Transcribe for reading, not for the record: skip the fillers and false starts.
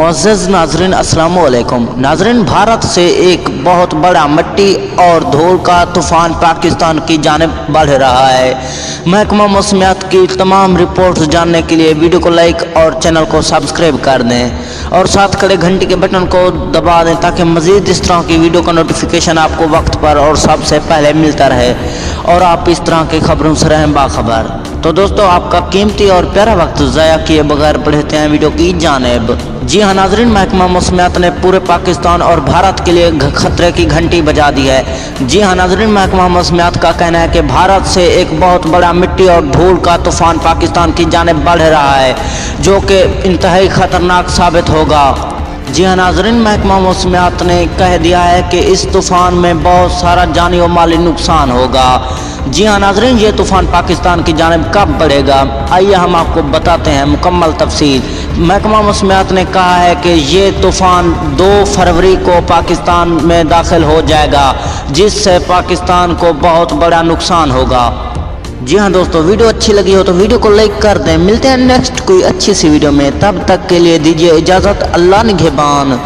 मुअज़्ज़ज़ नाज़रीन अस्सलाम वालेकुम। नाज़रीन, भारत से एक बहुत बड़ा मिट्टी और धूल का तूफ़ान पाकिस्तान की जानिब बढ़ रहा है। महकमा मौसमियात की तमाम रिपोर्ट्स जानने के लिए वीडियो को लाइक और चैनल को सब्सक्राइब कर दें और साथ खड़े घंटी के बटन को दबा दें ताकि मज़ीद इस तरह की वीडियो का नोटिफिकेशन आपको वक्त पर और सबसे पहले मिलता रहे और आप इस तरह की खबरों से रहें बाखबर। तो दोस्तों, आपका कीमती और प्यारा वक्त ज़ाया किए बगैर बढ़ते हैं वीडियो की जानिब। जी हाँ नाज़रीन, महकमा मौसमियात ने पूरे पाकिस्तान और भारत के लिए खतरे की घंटी बजा दी है। जी हाँ नाज़रीन, महकमा मौसमियात का कहना है कि भारत से एक बहुत बड़ा मिट्टी और धूल का तूफ़ान पाकिस्तान की जानिब बढ़ रहा है जो कि इंतहाई ख़तरनाक साबित होगा। जी हाँ नाज़रीन, महकमा मौसमियात ने कह दिया है कि इस तूफ़ान में बहुत सारा जानी और माली नुकसान होगा। जी हाँ नाज़रीन, ये तूफ़ान पाकिस्तान की जानिब कब बढ़ेगा, आइए हम आपको बताते हैं मुकम्मल तफसील। महकमा मौसमियात ने कहा है कि ये तूफ़ान 2 फरवरी को पाकिस्तान में दाखिल हो जाएगा जिससे पाकिस्तान को बहुत बड़ा नुकसान होगा। जी हाँ दोस्तों, वीडियो अच्छी लगी हो तो वीडियो को लाइक कर दें। मिलते हैं नेक्स्ट कोई अच्छी सी वीडियो में, तब तक के लिए दीजिए इजाज़त। अल्लाह निगहबान।